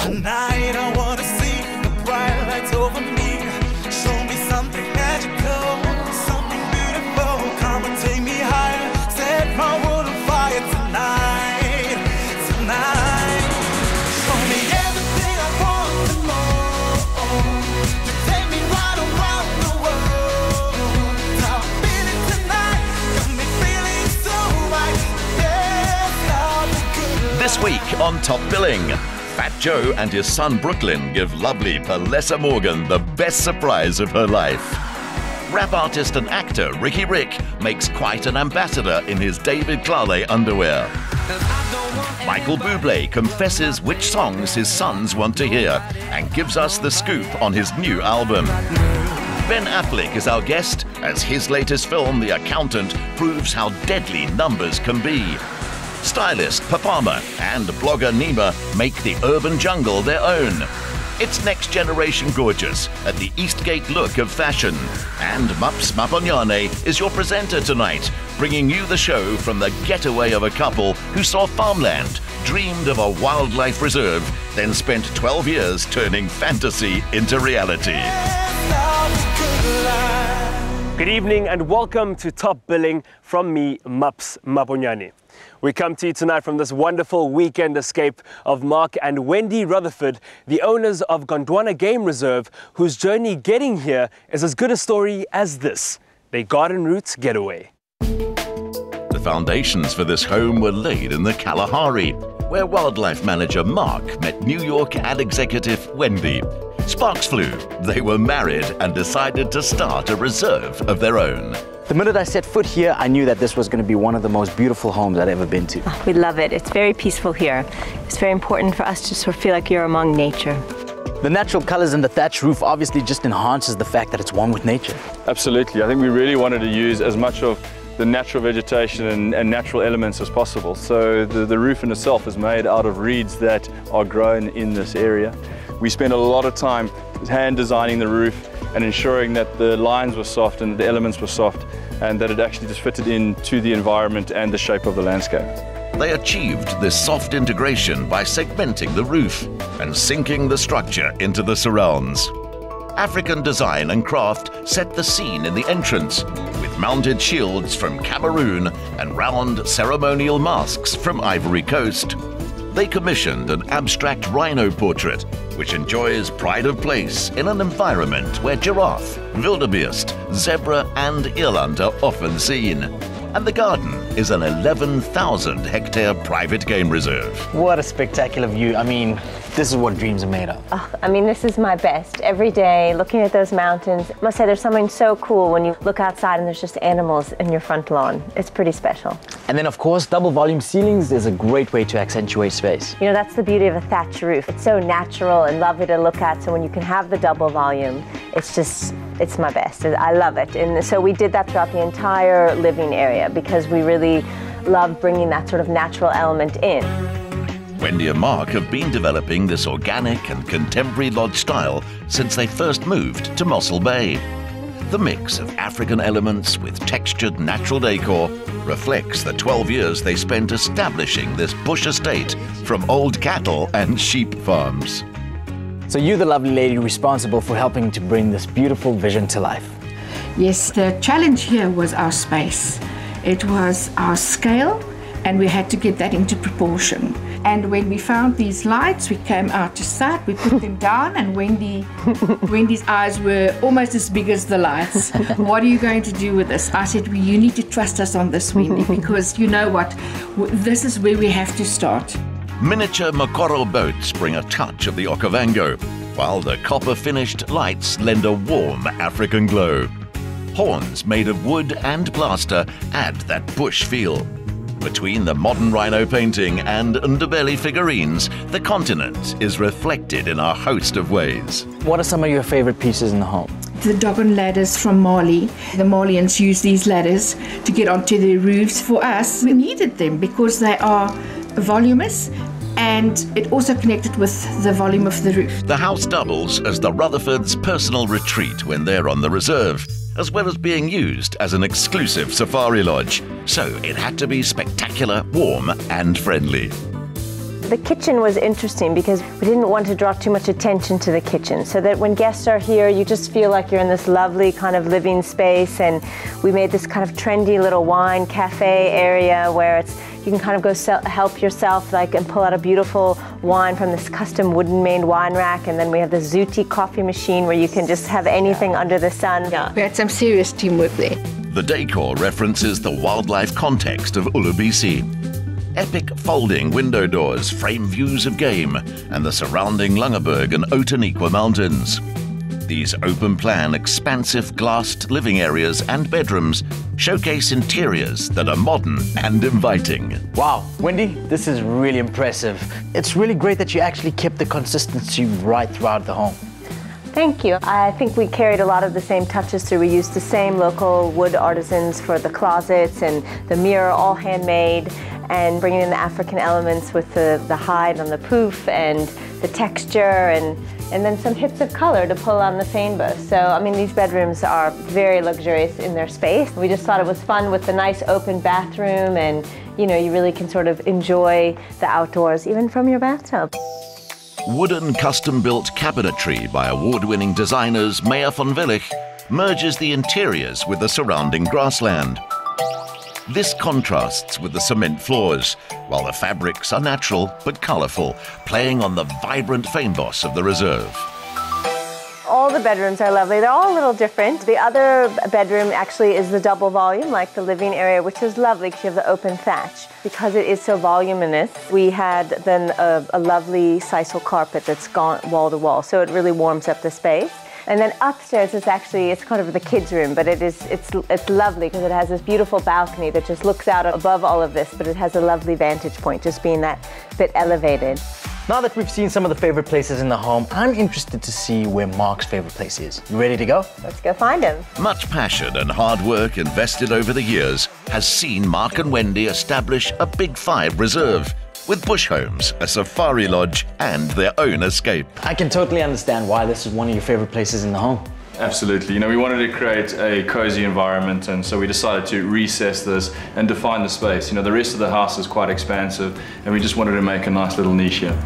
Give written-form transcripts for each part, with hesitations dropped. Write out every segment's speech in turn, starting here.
Tonight I wanna see the bright lights over me. Show me something magical, something beautiful. Come and take me higher, set my world on fire tonight, tonight. Show me everything I want and more. To take me right around the world. I'm feeling tonight, got me feeling so right. Yes, love the good. This week on Top Billing, Fat Joe and his son Brooklyn give lovely Palessa Morgan the best surprise of her life. Rap artist and actor Riky makes quite an ambassador in his David Tlale underwear. Michael Buble confesses which songs his sons want to hear and gives us the scoop on his new album. Ben Affleck is our guest as his latest film, The Accountant, proves how deadly numbers can be. Stylist Papama and blogger NEEMA make the urban jungle their own. It's next generation gorgeous at the Eastgate look of fashion. And Mups Maponyane is your presenter tonight, bringing you the show from the getaway of a couple who saw farmland, dreamed of a wildlife reserve, then spent 12 years turning fantasy into reality. Good evening and welcome to Top Billing from me, Mups Maponyane. We come to you tonight from this wonderful weekend escape of Mark and Wendy Rutherford, the owners of Gondwana Game Reserve, whose journey getting here is as good a story as this, their garden roots getaway. The foundations for this home were laid in the Kalahari, where wildlife manager Mark met New York ad executive Wendy. Sparks flew, they were married and decided to start a reserve of their own. The minute I set foot here, I knew that this was going to be one of the most beautiful homes I'd ever been to. We love it. It's very peaceful here. It's very important for us to sort of feel like you're among nature. The natural colors in the thatch roof obviously just enhances the fact that it's one with nature. Absolutely. I think we really wanted to use as much of the natural vegetation and natural elements as possible. So the roof in itself is made out of reeds that are grown in this area. We spent a lot of time hand designing the roof and ensuring that the lines were soft and the elements were soft and that it actually just fitted into the environment and the shape of the landscape. They achieved this soft integration by segmenting the roof and sinking the structure into the surrounds. African design and craft set the scene in the entrance, with mounted shields from Cameroon and round ceremonial masks from Ivory Coast. They commissioned an abstract rhino portrait, which enjoys pride of place in an environment where giraffe, wildebeest, zebra and eland are often seen. And the garden is an 11,000-hectare private game reserve. What a spectacular view. I mean, this is what dreams are made of. Oh, I mean, this is my best. Every day, looking at those mountains. I must say, there's something so cool when you look outside and there's just animals in your front lawn. It's pretty special. And then, of course, double volume ceilings is a great way to accentuate space. You know, that's the beauty of a thatch roof. It's so natural and lovely to look at, so when you can have the double volume, it's my best. I love it. And so we did that throughout the entire living area because we really love bringing that sort of natural element in. Wendy and Mark have been developing this organic and contemporary lodge style since they first moved to Mossel Bay. The mix of African elements with textured natural decor reflects the 12 years they spent establishing this bush estate from old cattle and sheep farms. So you're the lovely lady responsible for helping to bring this beautiful vision to life. Yes, the challenge here was our space. It was our scale, and we had to get that into proportion. And when we found these lights, we came out to sight, we put them down, and Wendy's eyes were almost as big as the lights. What are you going to do with this? I said, well, you need to trust us on this, Wendy, because you know what? This is where we have to start. Miniature Mokoro boats bring a touch of the Okavango, while the copper-finished lights lend a warm African glow. Horns made of wood and plaster add that bush feel. Between the modern rhino painting and Ndebele figurines, the continent is reflected in a host of ways. What are some of your favorite pieces in the home? The dogon ladders from Mali. The Malians use these ladders to get onto their roofs. For us, we needed them because they are voluminous and it also connected with the volume of the roof. The house doubles as the Rutherfords' personal retreat when they're on the reserve, as well as being used as an exclusive safari lodge. So it had to be spectacular, warm and friendly. The kitchen was interesting because we didn't want to draw too much attention to the kitchen, so that when guests are here, you just feel like you're in this lovely kind of living space. And we made this kind of trendy little wine cafe area where you can kind of go help yourself, like, and pull out a beautiful wine from this custom wooden made wine rack. And then we have the Zuti coffee machine where you can just have anything under the sun. Yeah. We had some serious teamwork there. The decor references the wildlife context of Ulubisi. Epic folding window doors frame views of game and the surrounding Langeberg and Outeniqua mountains. These open-plan, expansive glassed living areas and bedrooms showcase interiors that are modern and inviting. Wow, Wendy, this is really impressive. It's really great that you actually kept the consistency right throughout the home. Thank you. I think we carried a lot of the same touches through. We used the same local wood artisans for the closets and the mirror, all handmade, and bringing in the African elements with the hide on the poof and the texture, and then some hits of color to pull on the rainbow. So, I mean, these bedrooms are very luxurious in their space. We just thought it was fun with the nice open bathroom, and, you know, you really can sort of enjoy the outdoors even from your bathtub. Wooden custom-built cabinetry by award-winning designers Meyer von Willich merges the interiors with the surrounding grassland. This contrasts with the cement floors, while the fabrics are natural but colourful, playing on the vibrant feinboss of the reserve. All the bedrooms are lovely. They're all a little different. The other bedroom actually is the double volume, like the living area, which is lovely because you have the open thatch. Because it is so voluminous, we had then a lovely sisal carpet that's gone wall to wall, so it really warms up the space. And then upstairs is actually, it's kind of the kids' room, but it's lovely because it has this beautiful balcony that just looks out above all of this, but it has a lovely vantage point, just being that bit elevated. Now that we've seen some of the favorite places in the home, I'm interested to see where Mark's favorite place is. You ready to go? Let's go find him. Much passion and hard work invested over the years has seen Mark and Wendy establish a Big Five reserve with bush homes, a safari lodge, and their own escape. I can totally understand why this is one of your favorite places in the home. Absolutely. You know, we wanted to create a cozy environment, and so we decided to recess this and define the space. You know, the rest of the house is quite expansive, and we just wanted to make a nice little niche here.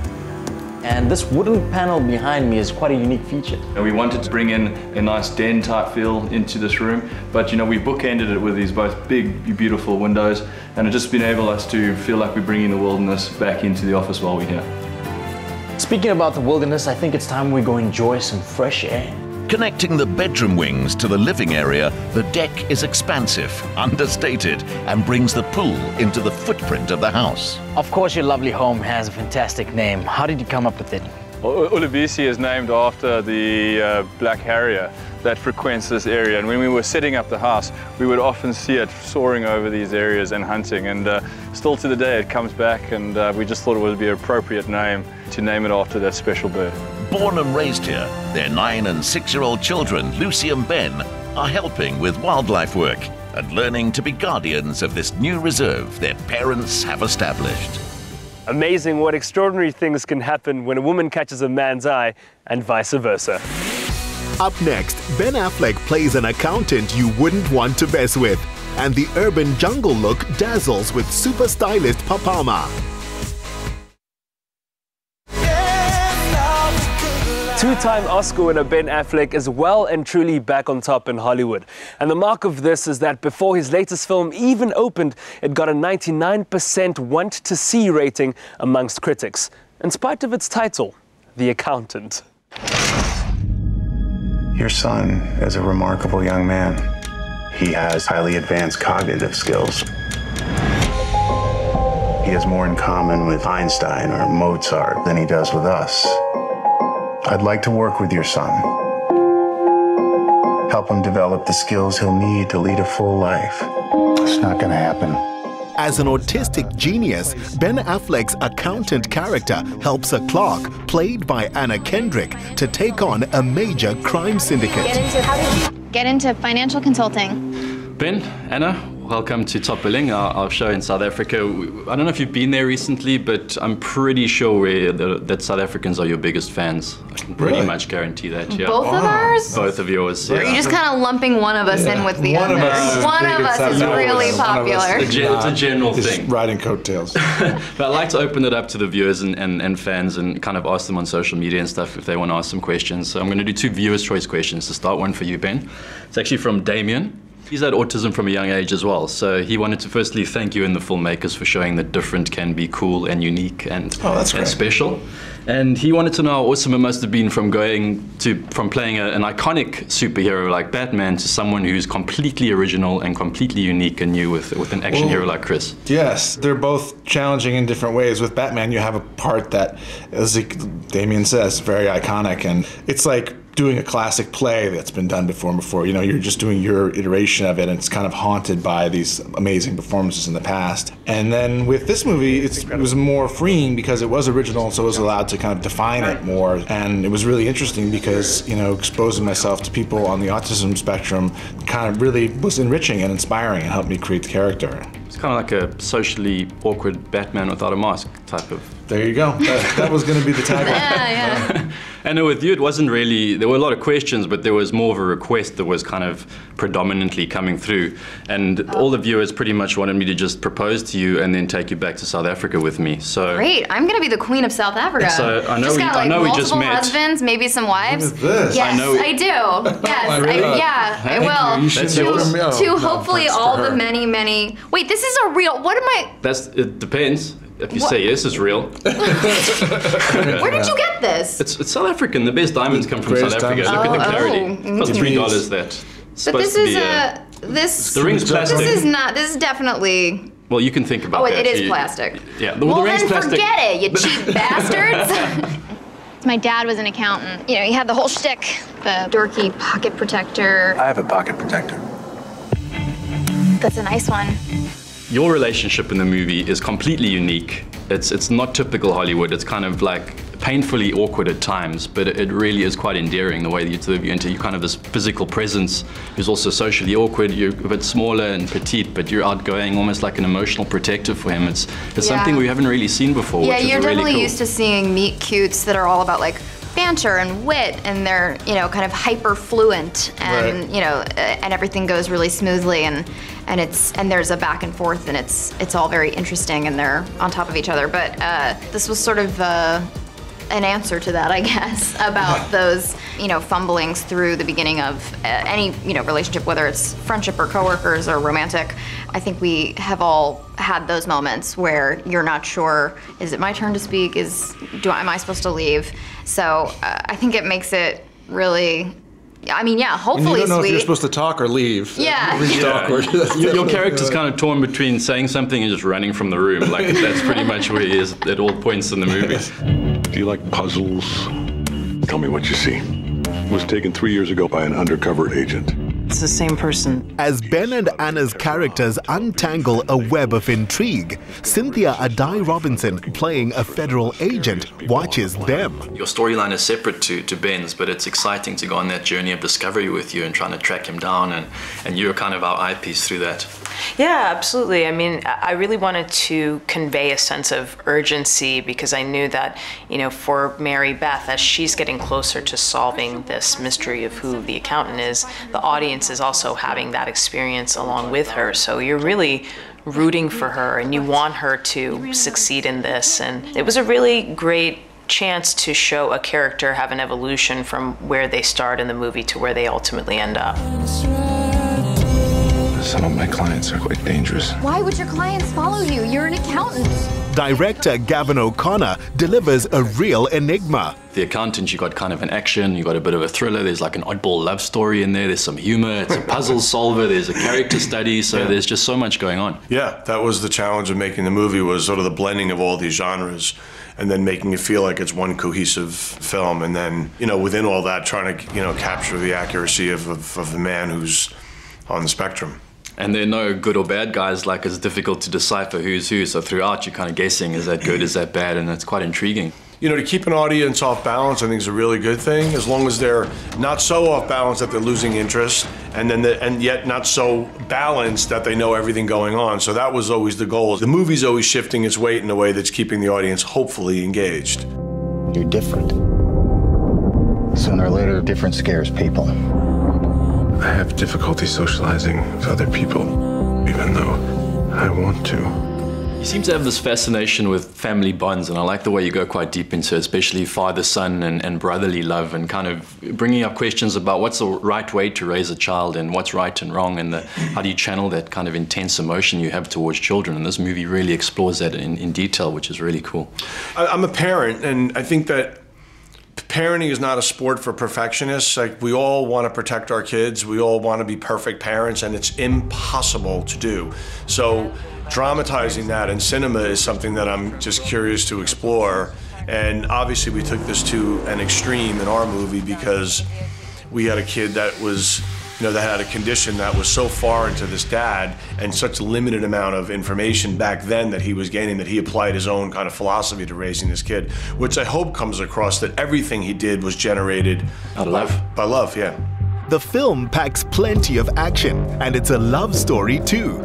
And this wooden panel behind me is quite a unique feature. And we wanted to bring in a nice den type feel into this room, but you know, we bookended it with these both big, beautiful windows, and it just enabled us to feel like we're bringing the wilderness back into the office while we're here. Speaking about the wilderness, I think it's time we go enjoy some fresh air. Connecting the bedroom wings to the living area, the deck is expansive, understated, and brings the pool into the footprint of the house. Of course, your lovely home has a fantastic name. How did you come up with it? Well, Ulubisi is named after the black harrier that frequents this area, and when we were setting up the house, we would often see it soaring over these areas and hunting, and still to the day it comes back, and we just thought it would be an appropriate name to name it after that special bird. Born and raised here, their 9- and 6-year-old children, Lucy and Ben, are helping with wildlife work and learning to be guardians of this new reserve their parents have established. Amazing what extraordinary things can happen when a woman catches a man's eye and vice versa. Up next, Ben Affleck plays an accountant you wouldn't want to mess with, and the urban jungle look dazzles with super stylist Papama. Two-time Oscar winner Ben Affleck is well and truly back on top in Hollywood. And the mark of this is that before his latest film even opened, it got a 99% want-to-see rating amongst critics, in spite of its title, The Accountant. Your son is a remarkable young man. He has highly advanced cognitive skills. He has more in common with Einstein or Mozart than he does with us. I'd like to work with your son. Help him develop the skills he'll need to lead a full life. It's not gonna happen. As an autistic genius, Ben Affleck's accountant character helps a clerk, played by Anna Kendrick, to take on a major crime syndicate. Get into financial consulting. Ben, Anna, Welcome to Top Billing, our show in South Africa. I don't know if you've been there recently, but I'm pretty sure that South Africans are your biggest fans. I can pretty much guarantee that. Yeah. Both of ours? Both of yours. Or are you just kind of lumping one of us in with the other? One of us is really popular. It's a general thing. Riding coattails. But I'd like to open it up to the viewers and fans and kind of ask them on social media and stuff if they want to ask some questions. So I'm going to do 2 viewers' choice questions to start. One for you, Ben. It's actually from Damien. He's had autism from a young age as well, so he wanted to firstly thank you and the filmmakers for showing that different can be cool and unique and special. And he wanted to know how awesome it must have been from playing an iconic superhero like Batman to someone who's completely original and completely unique and new with an action hero like Chris. Yes, they're both challenging in different ways. With Batman, you have a part that, as Damien says, very iconic, and it's like doing a classic play that's been done before. You know, you're just doing your iteration of it, and it's kind of haunted by these amazing performances in the past. And then with this movie, it was more freeing because it was original, so I was allowed to kind of define it more. And it was really interesting because, you know, exposing myself to people on the autism spectrum kind of really was enriching and inspiring and helped me create the character. It's kind of like a socially awkward Batman without a mask type of. There you go. That was going to be the tagline. Yeah. And with you, it wasn't really, there were a lot of questions, but there was more of a request that was kind of predominantly coming through. And all the viewers pretty much wanted me to just propose to you and then take you back to South Africa with me. So great, I'm going to be the queen of South Africa. So I know just got, like, we just met. Husbands, maybe some wives. What is this? Yes, I do. Yes, I will. You should to hopefully all the many. Wait, this is a real. What am I? It depends. If you say yes, it's real. Where did you get this? It's South African. The best diamonds come from South Africa. Look at the clarity. It's $3 that. But this is the ring's plastic. This is not. This is definitely. Well, you can think about that. Oh, it is plastic. Yeah. Well, the ring's then plastic. Forget it, you cheap bastards. My dad was an accountant. You know, he had the whole shtick, the dorky pocket protector. I have a pocket protector. That's a nice one. Your relationship in the movie is completely unique. It's not typical Hollywood. It's kind of like painfully awkward at times, but it really is quite endearing the way that you two of you into you kind of this physical presence who's also socially awkward. You're a bit smaller and petite, but you're outgoing, almost like an emotional protector for him. It's something we haven't really seen before. Yeah, which is you're really definitely cool. used to seeing meet cutes that are all about like banter and wit, and they're, you know, kind of hyper fluent, and you know, and everything goes really smoothly, and there's a back and forth, and it's all very interesting, and they're on top of each other. But this was sort of an answer to that, I guess, about those, you know, fumblings through the beginning of any, you know, relationship, whether it's friendship or coworkers or romantic. I think we have all had those moments where you're not sure, is it my turn to speak? Am I supposed to leave? So I think it makes it really, I mean, yeah, hopefully you don't know sweet. if you're supposed to talk or leave. Yeah. Your character's kind of torn between saying something and just running from the room. Like, that's pretty much where he is at all points in the movie. Do you like puzzles? Tell me what you see. It was taken 3 years ago by an undercover agent. It's the same person. As Ben and Anna's characters untangle a web of intrigue, Cynthia ADDAI-ROBINSON, playing a federal agent, watches them. Your storyline is separate to Ben's, but it's exciting to go on that journey of discovery with you and trying to track him down, and you're kind of our eyepiece through that. Yeah, absolutely. I mean, I really wanted to convey a sense of urgency because I knew that, you know, for Marybeth, as she's getting closer to solving this mystery of who the accountant is, the audience is also having that experience along with her. So you're really rooting for her and you want her to succeed in this. And it was a really great chance to show a character have an evolution from where they start in the movie to where they ultimately end up. Some of my clients are quite dangerous. Why would your clients follow you? You're an accountant. Director Gavin O'Connor delivers a real enigma. The Accountant, you got kind of an action, you got a bit of a thriller, there's like an oddball love story in there, there's some humor, it's a puzzle solver, there's a character study, so there's just so much going on. Yeah, that was the challenge of making the movie, was sort of the blending of all these genres and then making it feel like it's one cohesive film, and then, you know, within all that, trying to, you know, capture the accuracy of the man who's on the spectrum. And there are no good or bad guys, like it's difficult to decipher who's who, so throughout you're kind of guessing, is that good, is that bad, and it's quite intriguing. you know, to keep an audience off balance, I think is a really good thing, as long as they're not so off balance that they're losing interest, and yet not so balanced that they know everything going on. So that was always the goal. The movie's always shifting its weight in a way that's keeping the audience hopefully engaged. You're different. Sooner or later, different scares people. I have difficulty socializing with other people, even though I want to. You seem to have this fascination with family bonds, and I like the way you go quite deep into it, especially father-son and brotherly love, and kind of bringing up questions about what's the right way to raise a child and what's right and wrong, and how do you channel that kind of intense emotion you have towards children. And this movie really explores that in detail, which is really cool. I'm a parent, and I think that parenting is not a sport for perfectionists. Like, we all want to protect our kids. We all want to be perfect parents, and it's impossible to do. So dramatizing that in cinema is something that I'm just curious to explore. And obviously we took this to an extreme in our movie because we had a kid that was, you know, that had a condition that was so foreign to this dad and such a limited amount of information back then that he was gaining, that he applied his own kind of philosophy to raising this kid, which I hope comes across, that everything he did was generated out of love. By love, yeah. The film packs plenty of action, and it's a love story too.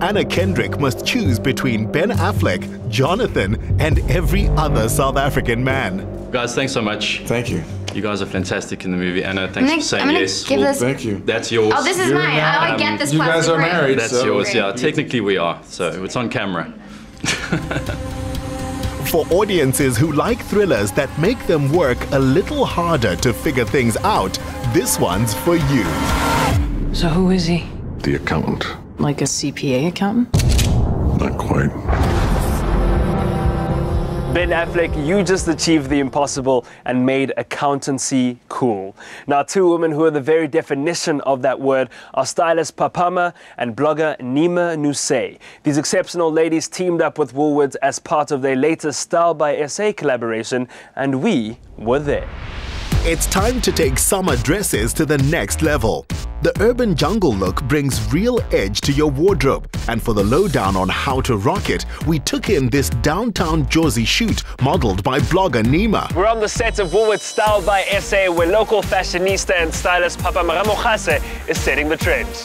Anna Kendrick must choose between Ben Affleck, Jonathan, and every other South African man. Guys, thanks so much. Thank you. You guys are fantastic in the movie. Anna, thanks for saying yes. Thank you. That's yours. Oh, this is mine. I get this. You guys are married. That's so. yours, yeah. Technically we are, so it's on camera. For audiences who like thrillers that make them work a little harder to figure things out, this one's for you. So who is he? The accountant. Like a CPA accountant? Not quite. Ben Affleck, you just achieved the impossible and made accountancy cool. Now, two women who are the very definition of that word are stylist Papama and blogger NEEMA NOUSE. These exceptional ladies teamed up with Woolworths as part of their latest Style by SA collaboration, and we were there. It's time to take summer dresses to the next level. The urban jungle look brings real edge to your wardrobe, and for the lowdown on how to rock it, we took in this downtown Jersey shoot modeled by blogger NEEMA. We're on the set of Woolworths Style by SA, where local fashionista and stylist Papama Ramogase is setting the trends.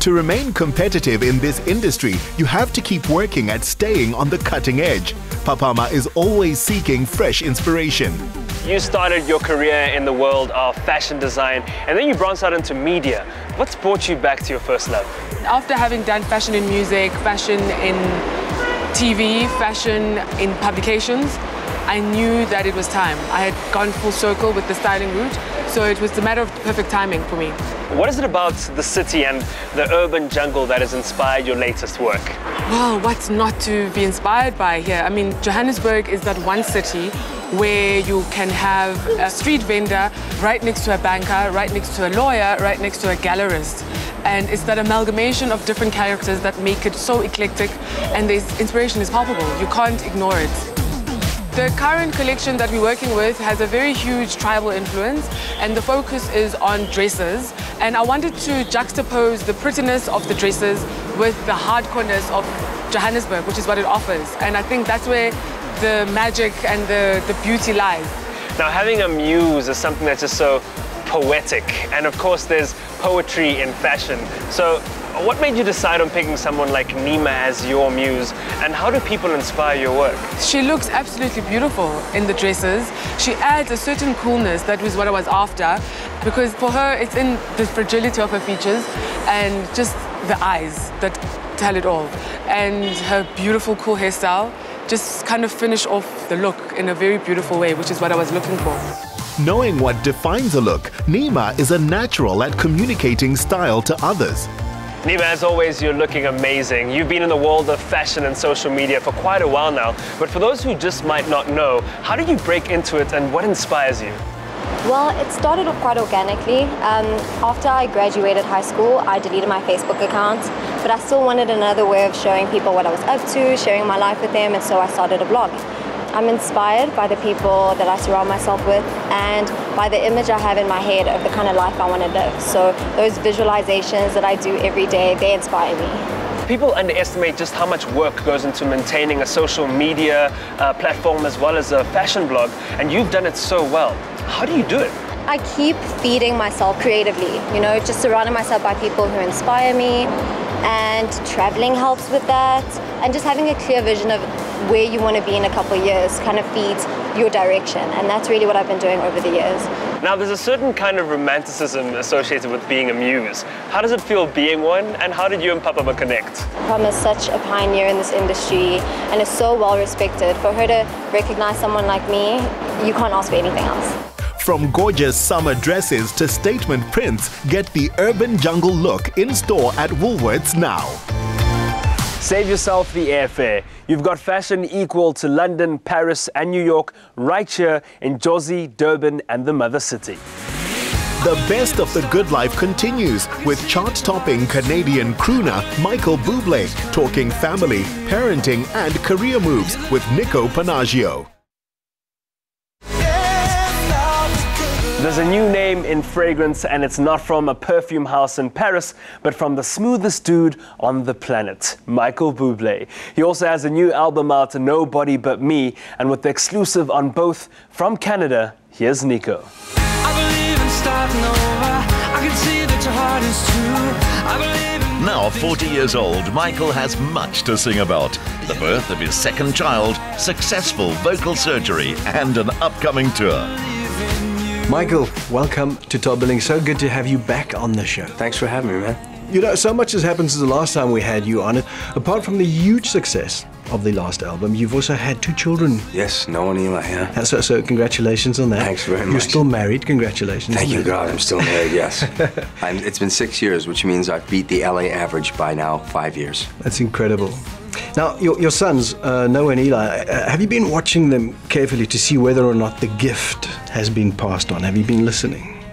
To remain competitive in this industry, you have to keep working at staying on the cutting edge. Papama is always seeking fresh inspiration. You started your career in the world of fashion design, and then you branched out into media. What's brought you back to your first love? After having done fashion in music, fashion in TV, fashion in publications, I knew that it was time. I had gone full circle with the styling route, so it was a matter of perfect timing for me. What is it about the city and the urban jungle that has inspired your latest work? Well, what's not to be inspired by here? I mean, Johannesburg is that one city where you can have a street vendor right next to a banker, right next to a lawyer, right next to a gallerist. And it's that amalgamation of different characters that make it so eclectic, and the inspiration is palpable. You can't ignore it. The current collection that we're working with has a very huge tribal influence, and the focus is on dresses. And I wanted to juxtapose the prettiness of the dresses with the hardcoreness of Johannesburg, which is what it offers. And I think that's where the magic and the beauty lies. Now, having a muse is something that's just so poetic, and of course there's poetry in fashion. So what made you decide on picking someone like NEEMA as your muse, and how do people inspire your work? She looks absolutely beautiful in the dresses. She adds a certain coolness that was what I was after, because for her it's in the fragility of her features and just the eyes that tell it all, and her beautiful cool hairstyle just kind of finish off the look in a very beautiful way, which is what I was looking for. Knowing what defines a look, NEEMA is a natural at communicating style to others. NEEMA, as always, you're looking amazing. You've been in the world of fashion and social media for quite a while now, but for those who just might not know, how did you break into it and what inspires you? Well, it started off quite organically. After I graduated high school, I deleted my Facebook account, but I still wanted another way of showing people what I was up to, sharing my life with them, and so I started a blog. I'm inspired by the people that I surround myself with and by the image I have in my head of the kind of life I want to live. So those visualizations that I do every day, they inspire me. People underestimate just how much work goes into maintaining a social media platform as well as a fashion blog, and you've done it so well. How do you do it? I keep feeding myself creatively, you know, just surrounding myself by people who inspire me, and traveling helps with that, and just having a clear vision of where you want to be in a couple of years kind of feeds your direction, and that's really what I've been doing over the years. Now, there's a certain kind of romanticism associated with being a muse. How does it feel being one, and how did you and Papama connect? Papama is such a pioneer in this industry and is so well respected. For her to recognize someone like me, you can't ask for anything else. From gorgeous summer dresses to statement prints, get the urban jungle look in store at Woolworths now. Save yourself the airfare. You've got fashion equal to London, Paris and New York right here in Jozi, Durban and the Mother City. The best of the good life continues with chart-topping Canadian crooner Michael Buble talking family, parenting and career moves with Nico Panaggio. There's a new name in fragrance, and it's not from a perfume house in Paris, but from the smoothest dude on the planet, Michael Buble. He also has a new album out, Nobody But Me, and with the exclusive on both from Canada, here's Nico. I believe in starting over. I can see that your heart is true. I believe in... Now 40 years old, Michael has much to sing about. The birth of his second child, successful vocal surgery, and an upcoming tour. Michael, welcome to Top Billing. So good to have you back on the show. Thanks for having me, man. You know, so much has happened since the last time we had you on it. Apart from the huge success of the last album, you've also had 2 children. Yes, Noah and Eli, yeah. So congratulations on that. Thanks very much. You're still married, congratulations. Thank you, God, I'm still married, yes. It's been 6 years, which means I've beat the LA average by now 5 years. That's incredible. Now, your sons, Noah and Eli, have you been watching them carefully to see whether or not the gift has been passed on? Have you been listening?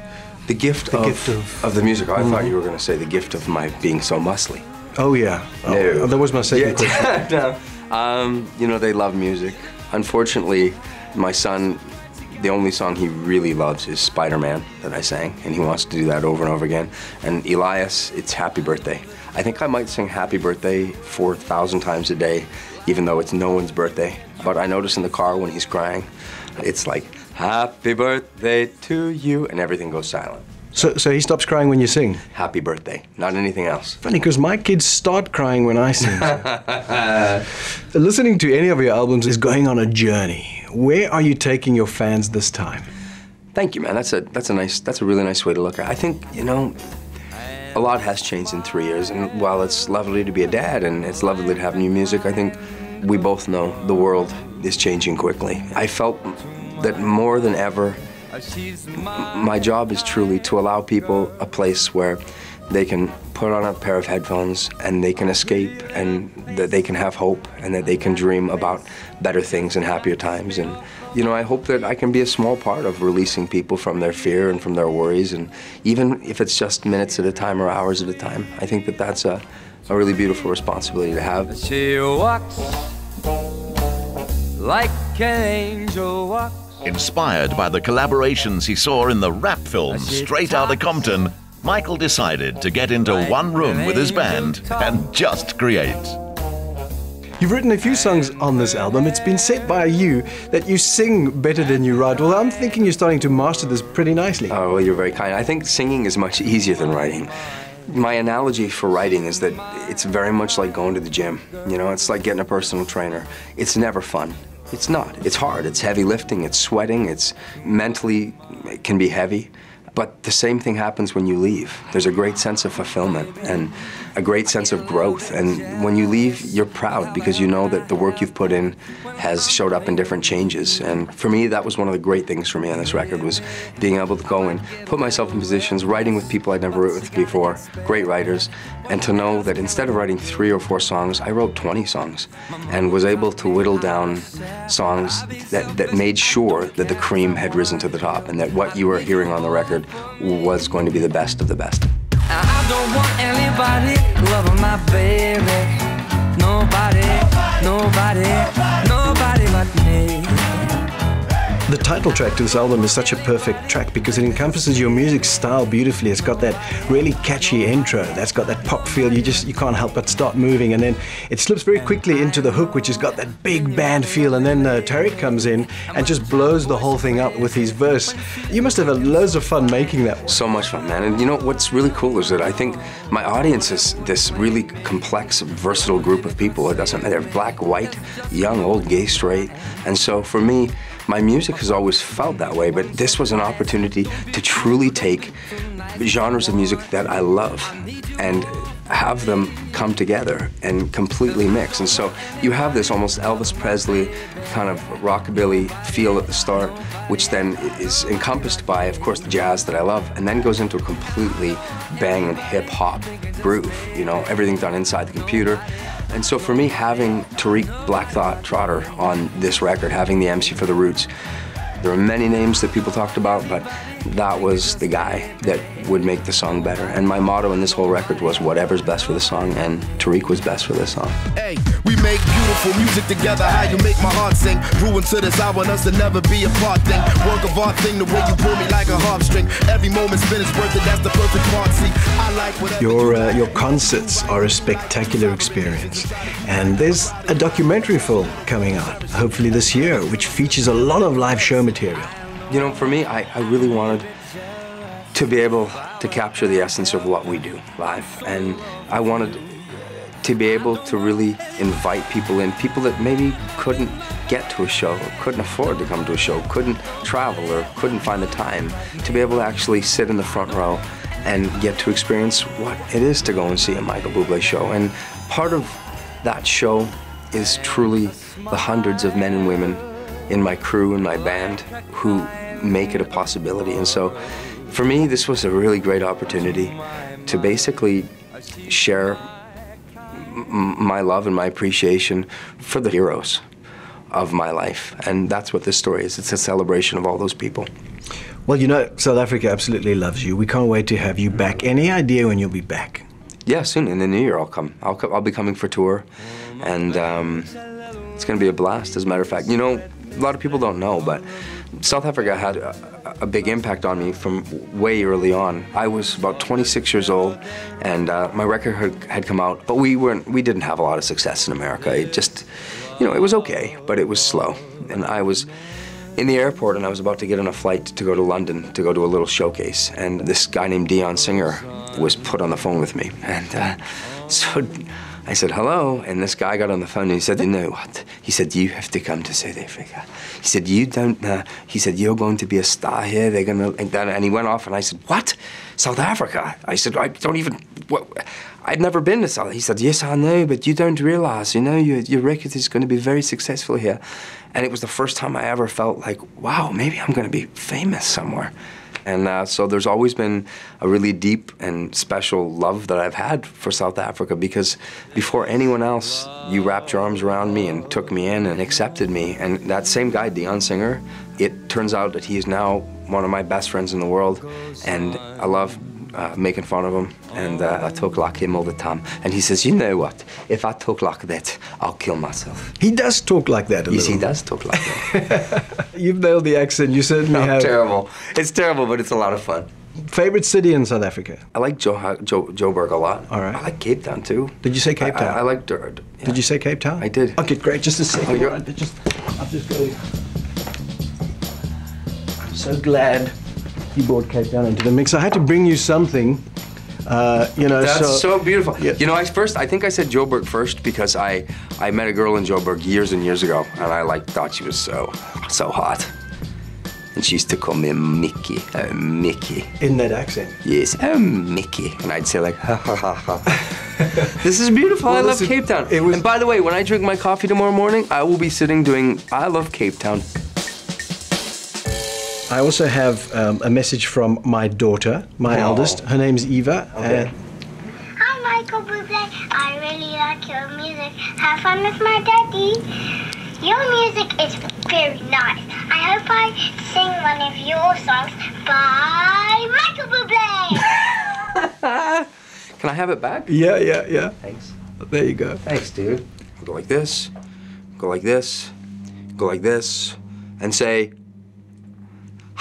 The gift of the music. I thought you were going to say the gift of my being so muscly. Oh, yeah. No. That was my second question. No. You know, they love music. Unfortunately, my son, the only song he really loves is Spider-Man that I sang, and he wants to do that over and over again. And Elias, it's Happy Birthday. I think I might sing Happy Birthday 4,000 times a day, even though it's no one's birthday. But I notice in the car when he's crying, it's like, Happy Birthday to you, and everything goes silent. So he stops crying when you sing? Happy Birthday, not anything else. Funny, because my kids start crying when I sing. Listening to any of your albums is going on a journey. Where are you taking your fans this time? Thank you, man. That's a really nice way to look at it. I think, you know, a lot has changed in 3 years, and while it's lovely to be a dad and it's lovely to have new music, I think we both know the world is changing quickly. I felt that more than ever, my job is truly to allow people a place where they can put on a pair of headphones and they can escape, and that they can have hope, and that they can dream about better things and happier times. And you know, I hope that I can be a small part of releasing people from their fear and from their worries, and even if it's just minutes at a time or hours at a time, I think that that's a really beautiful responsibility to have. She walks like an angel walks. Inspired by the collaborations he saw in the rap film Straight Outta Compton, Michael decided to get into one room with his band and just create. You've written a few songs on this album. It's been said by you that you sing better than you write. Well, I'm thinking you're starting to master this pretty nicely. Oh, well, you're very kind. I think singing is much easier than writing. My analogy for writing is that it's very much like going to the gym. You know, it's like getting a personal trainer. It's never fun. It's not. It's hard. It's heavy lifting. It's sweating. It's mentally, it can be heavy. But the same thing happens when you leave. There's a great sense of fulfillment and a great sense of growth. And when you leave, you're proud because you know that the work you've put in has showed up in different changes. And for me, that was one of the great things for me on this record, was being able to go and put myself in positions, writing with people I'd never written with before, great writers, and to know that instead of writing 3 or 4 songs, I wrote 20 songs and was able to whittle down songs that made sure that the cream had risen to the top and that what you were hearing on the record was going to be the best of the best. I don't want anybody loving my baby. Nobody but me. The title track to this album is such a perfect track because it encompasses your music style beautifully. It's got that really catchy intro that's got that pop feel. You can't help but start moving, and then it slips very quickly into the hook, which has got that big band feel, and then TARYN comes in and just blows the whole thing up with his verse. You must have had loads of fun making that. So much fun, man. And you know what's really cool is that I think my audience is this really complex, versatile group of people. It doesn't matter, black, white, young, old, gay, straight. And so for me, my music has always felt that way, but this was an opportunity to truly take genres of music that I love and have them come together and completely mix. And so you have this almost Elvis Presley kind of rockabilly feel at the start, which then is encompassed by, of course, the jazz that I love, and then goes into a completely banging hip-hop groove, you know, everything done inside the computer. And so for me, having Tariq Black Thought Trotter on this record, having the MC for the Roots, there are many names that people talked about, but that was the guy that would make the song better. And my motto in this whole record was whatever's best for the song, and Tariq was best for this song. Hey, we make beautiful music together, how you make my heart sing. Ruin to this, I want us to never be apart thing. Work of art thing, the way you pull me like a harp string. Every moment spent is worth it, that's the perfect part. See, I like whatever. Your concerts are a spectacular experience. And there's a documentary film coming out, hopefully this year, which features a lot of live show material. You know, for me, I really wanted to be able to capture the essence of what we do live. And I wanted to be able to really invite people in, people that maybe couldn't get to a show, or couldn't afford to come to a show, couldn't travel, or couldn't find the time, to be able to actually sit in the front row and get to experience what it is to go and see a Michael Buble show. And part of that show is truly the hundreds of men and women in my crew and my band who make it a possibility. And so for me, this was a really great opportunity to basically share my love and my appreciation for the heroes of my life. And that's what this story is. It's a celebration of all those people. Well, you know, South Africa absolutely loves you. We can't wait to have you back. Any idea when you'll be back? Yeah, soon. In the new year, I'll come. I'll be coming for tour, and it's going to be a blast, as a matter of fact. You know, a lot of people don't know, but South Africa had a big impact on me from way early on. I was about 26 years old, and my record had come out, but we didn't have a lot of success in America. It just, you know, it was okay, but it was slow. And I was in the airport, and I was about to get on a flight to go to London to go to a little showcase, and this guy named Dion Singer was put on the phone with me, and so I said, hello, and this guy got on the phone and he said, you know what? He said, you have to come to South Africa. He said, you don't know. He said, you're going to be a star here. They're going to, and he went off, and I said, what? South Africa? I said, I don't even, I'd never been to South. He said, yes, I know, but you don't realize, you know, your record is going to be very successful here. And it was the first time I ever felt like, wow, maybe I'm going to be famous somewhere. And so there's always been a really deep and special love that I've had for South Africa, because before anyone else, you wrapped your arms around me and took me in and accepted me. And that same guy, Dion Singer, it turns out that he is now one of my best friends in the world, and I love making fun of him, and I talk like him all the time. And he says, you know what, if I talk like that, I'll kill myself. He does talk like that a little. Yes, he does talk like that. You've nailed the accent, you certainly have. Terrible. It's terrible, but it's a lot of fun. Favorite city in South Africa? I like Joburg a lot. All right. I like Cape Town too. Did you say Cape Town? I like Durban. Yeah. Did you say Cape Town? I did. Okay, great. Just a second. Oh, I'll just go. I'm so glad you brought Cape Town into the mix. I had to bring you something. You know, that's so beautiful. Yeah. You know, I think I said Joburg first because I met a girl in Joburg years and years ago, and I thought she was so hot. And she used to call me Mickey, Mickey. In that accent? Yes, Mickey. And I'd say like, ha ha ha ha. This is beautiful. Well, I love Cape Town. And by the way, when I drink my coffee tomorrow morning, I will be sitting doing I Love Cape Town. I also have a message from my daughter, my eldest. Her name's Eva. Okay. Hi, Michael Buble. I really like your music. Have fun with my daddy. Your music is very nice. I hope I sing one of your songs by Michael Buble. Can I have it back? Yeah. Thanks. There you go. Thanks, dude. Go like this, go like this, go like this, and say,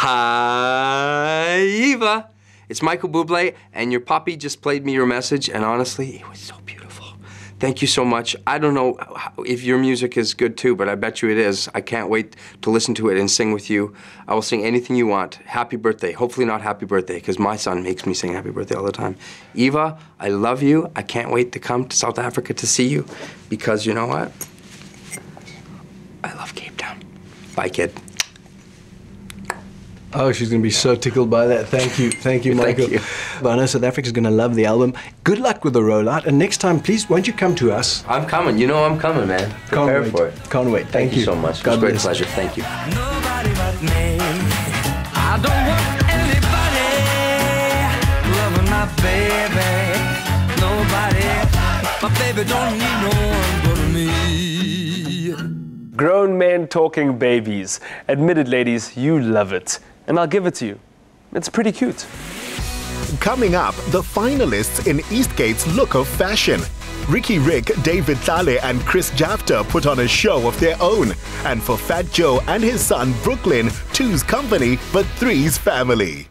Hi, Eva. It's Michael Buble, and your puppy just played me your message, and honestly, it was so beautiful. Thank you so much. I don't know if your music is good too, but I bet you it is. I can't wait to listen to it and sing with you. I will sing anything you want. Happy birthday. Hopefully not happy birthday, because my son makes me sing happy birthday all the time. Eva, I love you. I can't wait to come to South Africa to see you, because you know what? I love Cape Town. Bye, kid. Oh, she's going to be so tickled by that. Thank you, Michael. Thank you. But I know South Africa's going to love the album. Good luck with the rollout, and next time, please, won't you come to us? I'm coming. You know I'm coming, man. Prepare for it. Can't wait. Thank you so much. God It was a great bless. pleasure. Thank you. Nobody but me. I don't want anybody loving my baby. Nobody. My baby don't need no one but me. Grown men talking babies. Admit it, ladies, you love it. And I'll give it to you. It's pretty cute. Coming up, the finalists in Eastgate's Look of Fashion. Riky Rick, David Tlale and Chris Jafter put on a show of their own. And for Phat Joe and his son Brooklyn, 2's company but 3's family.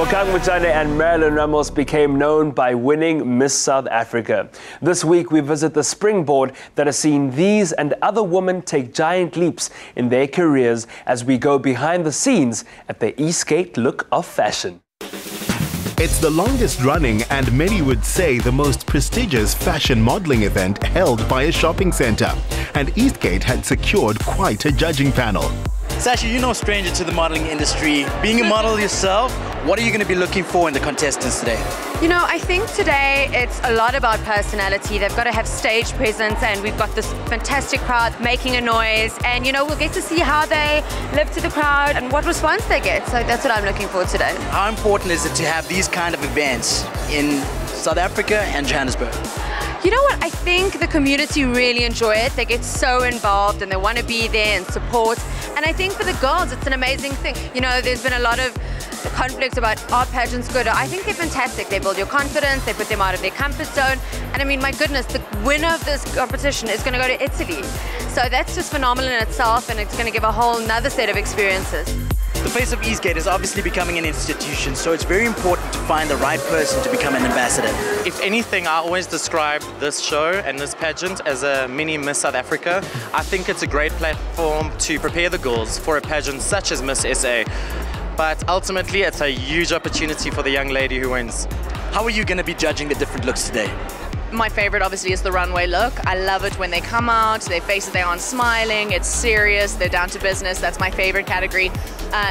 KUHN and Marilyn Ramos became known by winning Miss South Africa. This week we visit the springboard that has seen these and other women take giant leaps in their careers as we go behind the scenes at the Eastgate Look of Fashion. It's the longest running and many would say the most prestigious fashion modeling event held by a shopping centre. And Eastgate had secured quite a judging panel. Sasha, you're no stranger to the modeling industry. Being a model yourself, what are you going to be looking for in the contestants today? You know, I think today it's a lot about personality. They've got to have stage presence, and we've got this fantastic crowd making a noise. And, you know, we'll get to see how they live to the crowd and what response they get. So that's what I'm looking for today. How important is it to have these kind of events in South Africa and Johannesburg? You know what? I think the community really enjoy it. They get so involved and they want to be there and support. And I think for the girls, it's an amazing thing. You know, there's been a lot of conflicts about are pageants good. I think they're fantastic. They build your confidence, they put them out of their comfort zone. And I mean, my goodness, the winner of this competition is going to go to Italy. So that's just phenomenal in itself, and it's going to give a whole nother set of experiences. The face of Eastgate is obviously becoming an institution, so it's very important to find the right person to become an ambassador. If anything, I always describe this show and this pageant as a mini Miss South Africa. I think it's a great platform to prepare the girls for a pageant such as Miss SA. But ultimately, it's a huge opportunity for the young lady who wins. How are you going to be judging the different looks today? My favorite obviously is the runway look. I love it when they come out, their faces, they aren't smiling, it's serious, they're down to business. That's my favorite category.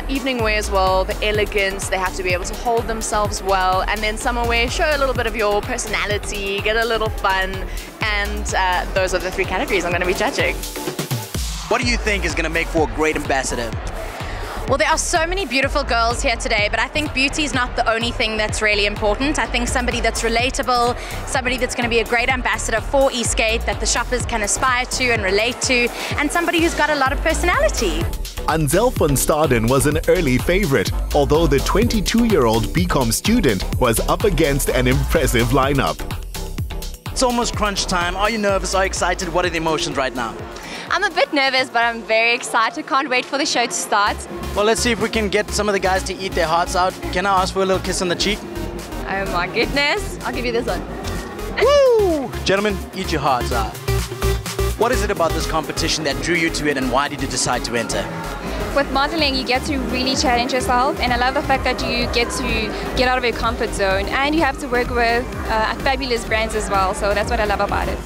Evening wear as well, the elegance, they have to be able to hold themselves well. And then summer wear, show a little bit of your personality, get a little fun. And those are the three categories I'm going to be judging. What do you think is going to make for a great ambassador? Well, there are so many beautiful girls here today, but I think beauty is not the only thing that's really important. I think somebody that's relatable, somebody that's going to be a great ambassador for Eastgate, that the shoppers can aspire to and relate to, and somebody who's got a lot of personality. Ansel van Staden was an early favourite, although the 22-year-old BCom student was up against an impressive lineup. It's almost crunch time. Are you nervous? Are you excited? What are the emotions right now? I'm a bit nervous, but I'm very excited. Can't wait for the show to start. Well, let's see if we can get some of the guys to eat their hearts out. Can I ask for a little kiss on the cheek? Oh my goodness. I'll give you this one. Woo! Gentlemen, eat your hearts out. What is it about this competition that drew you to it, and why did you decide to enter? With modeling, you get to really challenge yourself, and I love the fact that you get to get out of your comfort zone, and you have to work with fabulous brands as well, so that's what I love about it.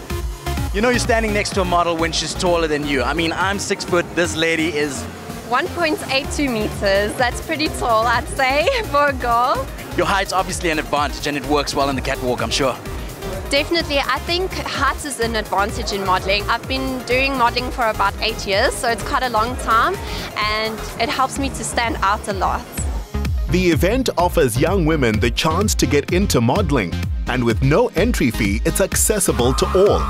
You know, you're standing next to a model when she's taller than you. I mean, I'm 6 foot, this lady is 1.82 meters. That's pretty tall, I'd say, for a girl. Your height's obviously an advantage, and it works well in the catwalk, I'm sure. Definitely, I think height is an advantage in modeling. I've been doing modeling for about 8 years, so it's quite a long time, and it helps me to stand out a lot. The event offers young women the chance to get into modeling, and with no entry fee, it's accessible to all.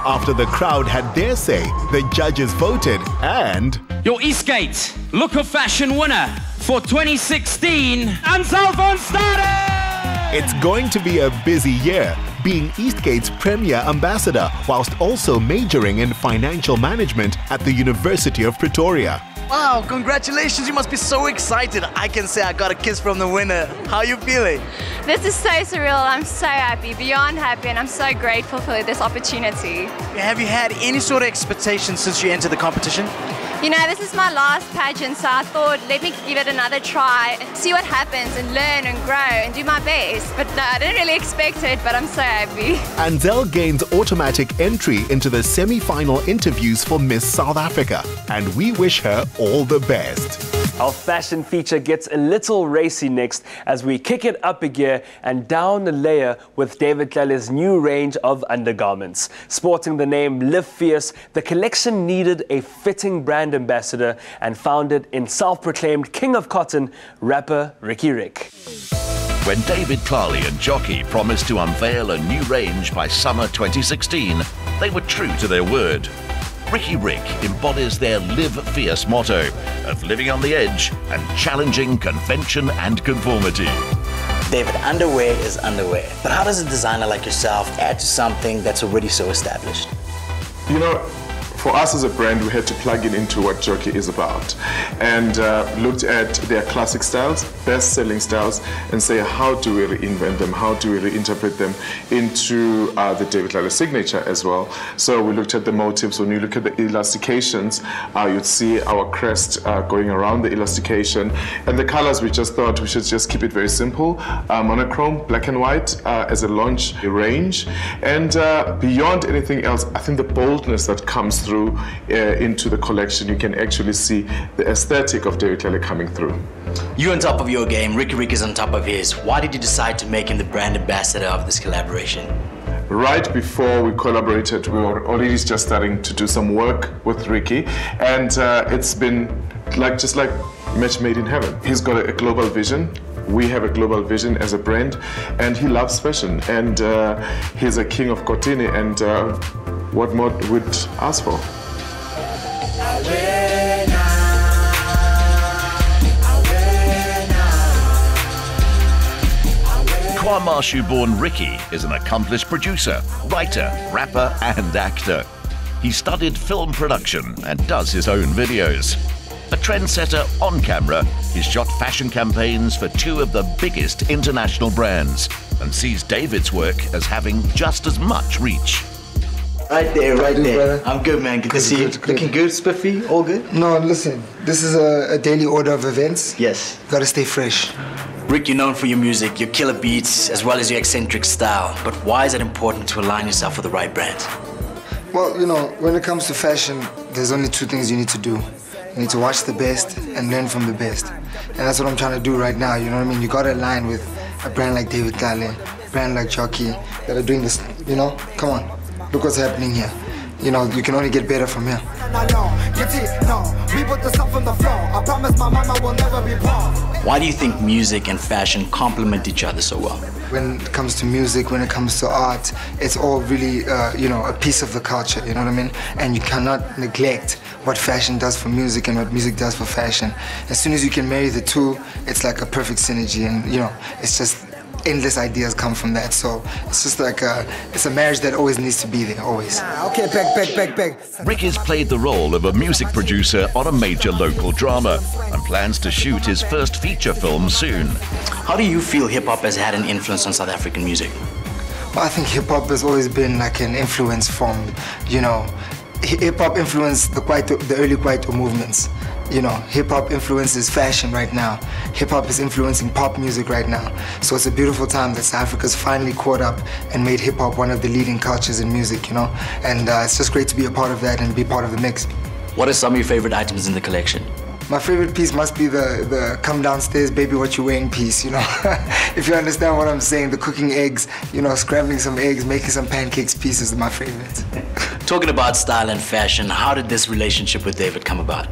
After the crowd had their say, the judges voted, and your Eastgate Look of Fashion winner for 2016, Ansel van Staden! It's going to be a busy year. being Eastgate's premier ambassador, whilst also majoring in financial management at the University of Pretoria. Wow, congratulations. You must be so excited. I can say I got a kiss from the winner. How are you feeling? This is so surreal. I'm so happy, beyond happy, and I'm so grateful for this opportunity. Have you had any sort of expectations since you entered the competition? You know, this is my last pageant, so I thought, let me give it another try and see what happens and learn and grow and do my best. But no, I didn't really expect it, but I'm so happy. Anzel gains automatic entry into the semi-final interviews for Miss South Africa, and we wish her all the best. Our fashion feature gets a little racy next as we kick it up a gear and down a layer with David Tlale's new range of undergarments. Sporting the name Live Fierce, the collection needed a fitting brand ambassador and founded in self-proclaimed King of Cotton, rapper Riky. When David Tlale and Jockey promised to unveil a new range by summer 2016, they were true to their word. Riky embodies their Live Fierce motto of living on the edge and challenging convention and conformity. David, underwear is underwear. But how does a designer like yourself add to something that's already so established? You know, for us as a brand, we had to plug it into what Jockey is about and looked at their classic styles, best-selling styles, and say, how do we reinvent them? How do we reinterpret them into the David Tlale signature as well? So we looked at the motifs. When you look at the elastications, you'd see our crest going around the elastication. And the colors, we just thought we should just keep it very simple. Monochrome, black and white as a launch range. And beyond anything else, I think the boldness that comes through into the collection, you can actually see the aesthetic of David Tlale coming through. You're on top of your game, Riky is on top of his. Why did you decide to make him the brand ambassador of this collaboration? Right before we collaborated, we were already just starting to do some work with Riky, and it's been just like match made in heaven. He's got a global vision. We have a global vision as a brand, and he loves fashion, and he's a king of cotton, and what more would ask for? KwaMashu-born Riky is an accomplished producer, writer, rapper and actor. He studied film production and does his own videos. A trendsetter on camera, he's shot fashion campaigns for two of the biggest international brands and sees David's work as having just as much reach. Right there, right there. I'm good, man. Good to see you. Looking good, spiffy, all good? No, listen, this is a daily order of events. Yes. Gotta stay fresh. Rick, you're known for your music, your killer beats, as well as your eccentric style. But why is it important to align yourself with the right brands? Well, you know, when it comes to fashion, there's only two things you need to do. You need to watch the best and learn from the best. And that's what I'm trying to do right now, you know what I mean? You gotta align with a brand like David Tlale, a brand like Jockey, that are doing this, you know? Come on. Look what's happening here. You know, you can only get better from here. Why do you think music and fashion complement each other so well? When it comes to music, when it comes to art, it's all really, you know, a piece of the culture, you know what I mean? And you cannot neglect what fashion does for music and what music does for fashion. As soon as you can marry the two, it's like a perfect synergy, and, you know, it's just endless ideas come from that. So it's just like it's a marriage that always needs to be there, always. Okay, back. Riky's played the role of a music producer on a major local drama and plans to shoot his first feature film soon. How do you feel hip-hop has had an influence on South African music? Well, I think hip-hop has always been like an influence from, you know, hip-hop influenced the early Kwaito movements. You know, hip-hop influences fashion right now. Hip-hop is influencing pop music right now. So it's a beautiful time that South Africa's finally caught up and made hip-hop one of the leading cultures in music, you know? And it's just great to be a part of that and be part of the mix. What are some of your favorite items in the collection? My favorite piece must be the come downstairs, baby, what you wearing piece, you know? If you understand what I'm saying, the cooking eggs, you know, scrambling some eggs, making some pancakes pieces are my favorites. Talking about style and fashion, how did this relationship with David come about?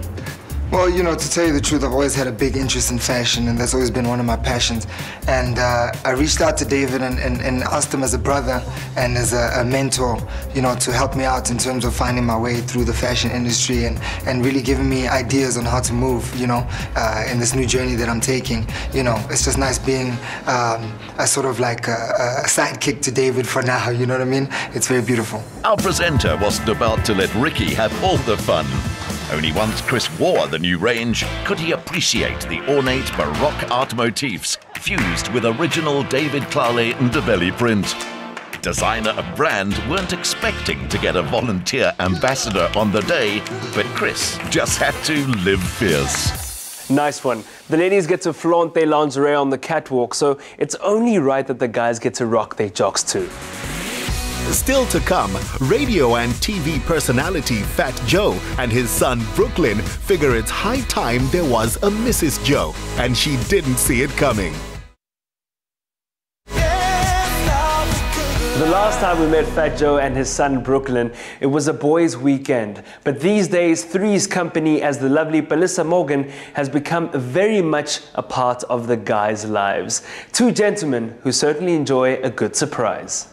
Well, you know, to tell you the truth, I've always had a big interest in fashion, and that's always been one of my passions. And I reached out to David and asked him as a brother and as a mentor, you know, to help me out in terms of finding my way through the fashion industry and really giving me ideas on how to move, you know, in this new journey that I'm taking. You know, it's just nice being a sort of like a sidekick to David for now, you know what I mean? It's very beautiful. Our presenter wasn't about to let Riky have all the fun. Only once Chris wore the new range could he appreciate the ornate Baroque art motifs fused with original David Tlale Ndebele print. Designer and brand weren't expecting to get a volunteer ambassador on the day, but Chris just had to live fierce. Nice one. The ladies get to flaunt their lingerie on the catwalk, so it's only right that the guys get to rock their jocks too. Still to come, radio and TV personality Phat Joe and his son Brooklyn figure it's high time there was a Mrs. Joe, and she didn't see it coming. The last time we met Phat Joe and his son Brooklyn, it was a boys' weekend. But these days, Three's company as the lovely Palissa Morgan has become very much a part of the guys' lives. Two gentlemen who certainly enjoy a good surprise.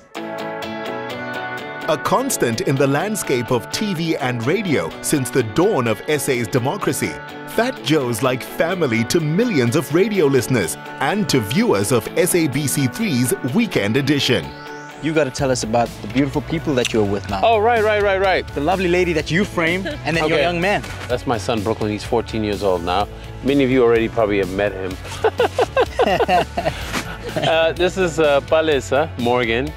A constant in the landscape of TV and radio since the dawn of SA's democracy, Phat Joe's like family to millions of radio listeners and to viewers of SABC3's Weekend Edition. You got to tell us about the beautiful people that you're with now. Oh, right. The lovely lady that you framed, and then your young man. That's my son, Brooklyn. He's 14 years old now. Many of you already probably have met him. This is Palissa Morgan.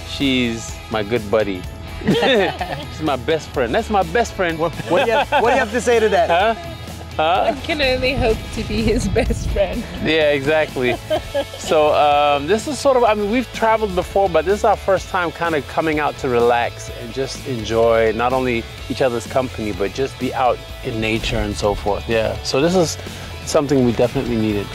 She's my good buddy. She's my best friend. That's my best friend. What do you have to say to that? I can only hope to be his best friend. Yeah, exactly. So this is sort of, I mean, we've traveled before, but this is our first time kind of coming out to relax and just enjoy not only each other's company, but just be out in nature and so forth. Yeah, so this is something we definitely needed.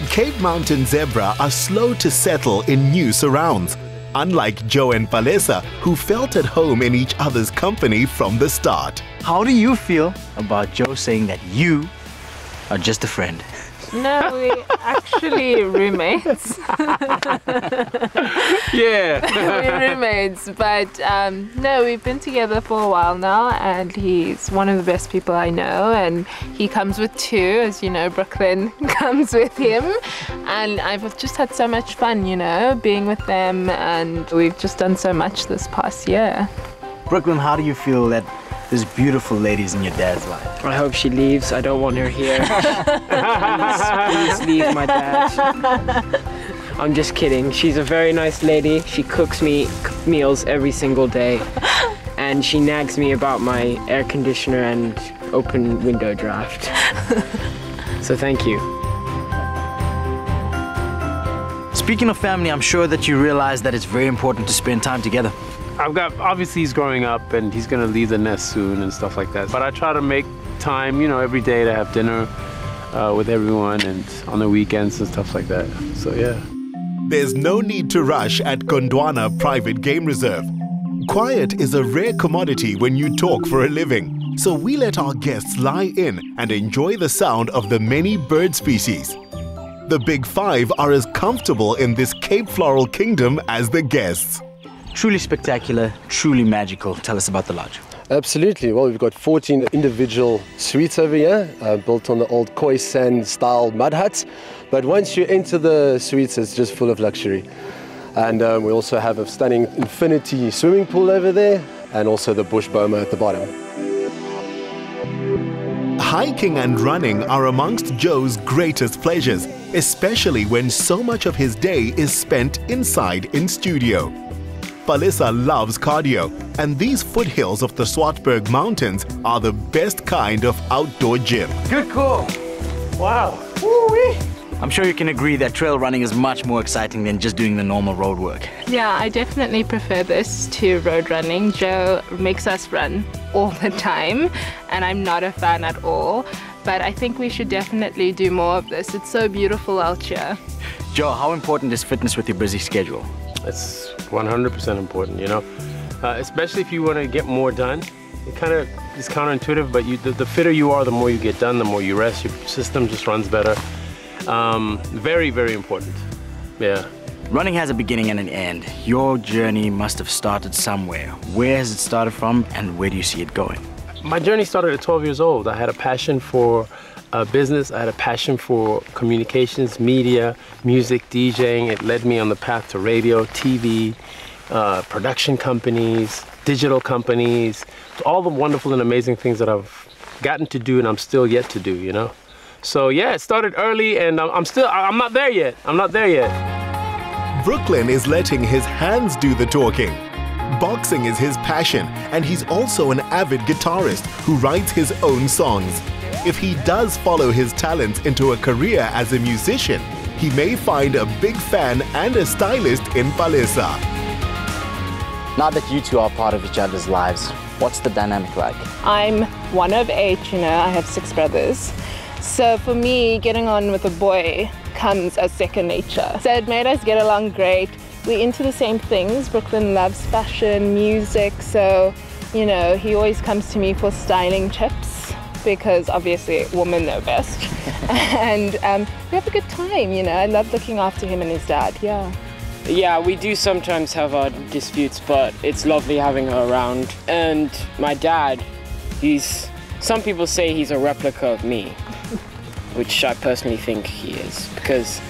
Cape Mountain zebra are slow to settle in new surrounds. Unlike Joe and Palissa, who felt at home in each other's company from the start. How do you feel about Joe saying that you are just a friend? No, we actually roommates. Yeah. We're roommates, but no, we've been together for a while now, and he's one of the best people I know, and he comes with two, as you know, Brooklyn comes with him, and I've just had so much fun, you know, being with them, and we've just done so much this past year. Brooklyn, how do you feel that this beautiful lady's in your dad's life? I hope she leaves. I don't want her here. Please leave my dad. I'm just kidding. She's a very nice lady. She cooks me meals every single day. And she nags me about my air conditioner and open window draft. So thank you. Speaking of family, I'm sure that you realize that it's very important to spend time together. Obviously he's growing up and he's gonna leave the nest soon and stuff like that. But I try to make time, you know, every day to have dinner with everyone and on the weekends and stuff like that. So yeah. There's no need to rush at Gondwana Private Game Reserve. Quiet is a rare commodity when you talk for a living. So we let our guests lie in and enjoy the sound of the many bird species. The Big Five are as comfortable in this Cape Floral Kingdom as the guests. Truly spectacular, truly magical. Tell us about the lodge. Absolutely. Well, we've got 14 individual suites over here, built on the old Khoi San style mud huts. But once you enter the suites, it's just full of luxury. And we also have a stunning infinity swimming pool over there, and also the bush boma at the bottom. Hiking and running are amongst Joe's greatest pleasures, especially when so much of his day is spent inside in studio. Palissa loves cardio, and these foothills of the Swartberg Mountains are the best kind of outdoor gym. Good call. Wow. Woo-wee. I'm sure you can agree that trail running is much more exciting than just doing the normal road work. Yeah, I definitely prefer this to road running. Joe makes us run all the time, and I'm not a fan at all. But I think we should definitely do more of this. It's so beautiful out here. Joe, how important is fitness with your busy schedule? It's 100% important, you know, especially if you want to get more done. It kind of is counterintuitive, but the fitter you are, the more you get done, the more you rest, your system just runs better. Very, very important. Yeah. Running has a beginning and an end. Your journey must have started somewhere. Where has it started from, and where do you see it going? My journey started at 12 years old. I had a passion for business. I had a passion for communications, media, music, DJing. It led me on the path to radio, TV, production companies, digital companies, all the wonderful and amazing things that I've gotten to do and I'm still yet to do, you know? So yeah, it started early and I'm not there yet. I'm not there yet. Brooklyn is letting his hands do the talking. Boxing is his passion, and he's also an avid guitarist who writes his own songs. If he does follow his talents into a career as a musician, he may find a big fan and a stylist in Palesa. Now that you two are part of each other's lives, what's the dynamic like? I'm one of 8, you know, I have 6 brothers. So for me, getting on with a boy comes as second nature. So it made us get along great. We're into the same things. Brooklyn loves fashion, music, so, you know, he always comes to me for styling tips because obviously women know best. And we have a good time, you know. I love looking after him and his dad, yeah. Yeah, we do sometimes have our disputes, but it's lovely having her around. And my dad, some people say he's a replica of me, which I personally think he is, because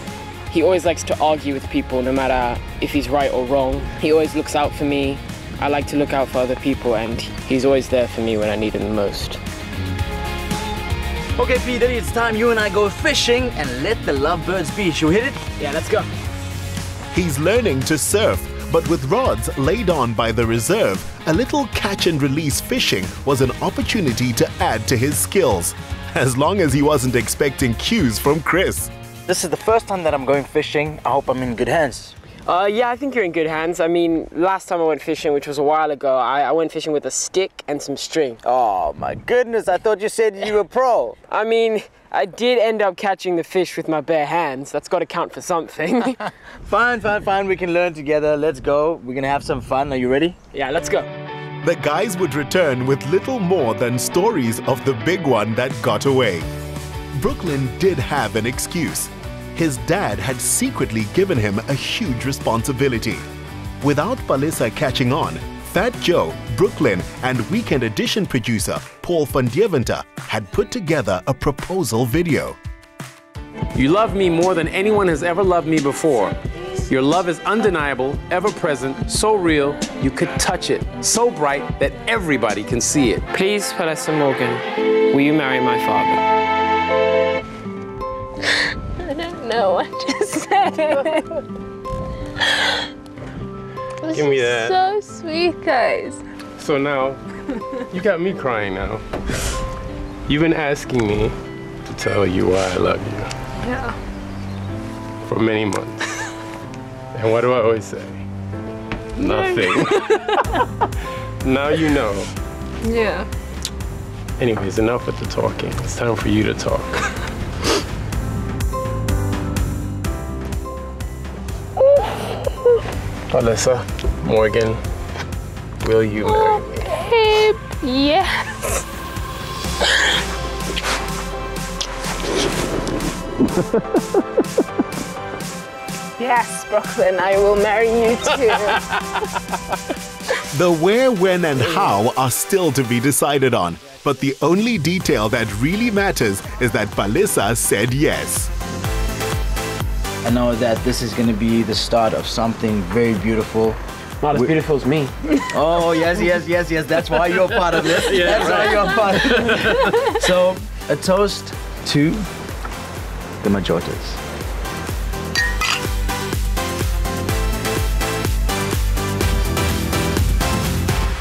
he always likes to argue with people no matter if he's right or wrong. He always looks out for me. I like to look out for other people, and he's always there for me when I need him the most. Okay, P. Diddy, it's time you and I go fishing and let the lovebirds be. Should we hit it? Yeah, let's go. He's learning to surf, but with rods laid on by the reserve, a little catch and release fishing was an opportunity to add to his skills, as long as he wasn't expecting cues from Chris. This is the first time that I'm going fishing. I hope I'm in good hands. Yeah, I think you're in good hands. I mean, last time I went fishing, which was a while ago, I went fishing with a stick and some string. Oh my goodness, I thought you said you were pro. I mean, I did end up catching the fish with my bare hands. That's got to count for something. Fine. We can learn together. Let's go. We're gonna have some fun. Are you ready? Yeah, let's go. The guys would return with little more than stories of the big one that got away. Brooklyn did have an excuse. His dad had secretly given him a huge responsibility. Without Palesa catching on, Phat Joe, Brooklyn, and Weekend Edition producer Paul van Deventer had put together a proposal video. You love me more than anyone has ever loved me before. Your love is undeniable, ever-present, so real, you could touch it, so bright that everybody can see it. Please, Palesa Morgan, will you marry my father? I don't know what to say. Give me that. So sweet, guys. So now, you got me crying now. You've been asking me to tell you why I love you. Yeah. For many months. And what do I always say? Nothing. Now you know. Yeah. Anyways, enough with the talking. It's time for you to talk. Palesa Morgan, will you marry me? Babe, yes. Yes, Brooklyn, I will marry you too. The where, when, and how are still to be decided on, but the only detail that really matters is that Palesa said yes. I know that this is going to be the start of something very beautiful. Not as beautiful as me. Oh, yes. That's why you're part of this. Yeah, that's why you're part of it. So, a toast to the Majotas.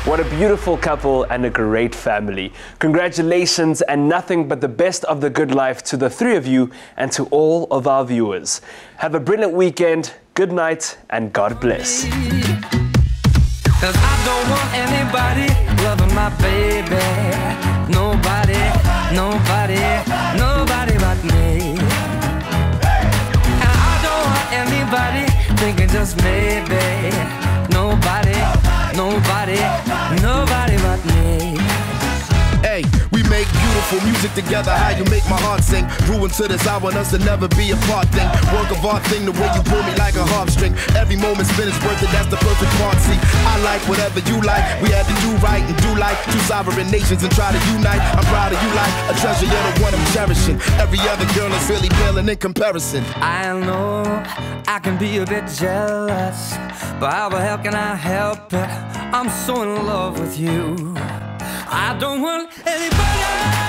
What a beautiful couple and a great family. Congratulations and nothing but the best of the good life to the three of you and to all of our viewers. Have a brilliant weekend, good night, and God bless. 'Cause I don't want anybody loving my baby. Nobody but me. And I don't want anybody thinking just maybe. Nobody but me. make beautiful music together, how you make my heart sing. Grew into this, I want us to never be apart thing. Work of art thing, the way you pull me like a harp string. Every moment spent is worth it, that's the perfect part. See, I like whatever you like. We had to do right and do like two sovereign nations and try to unite. I'm proud of you like a treasure, you're the one I'm cherishing. Every other girl is really paling in comparison. I know I can be a bit jealous, but how the hell can I help it? I'm so in love with you. I don't want anybody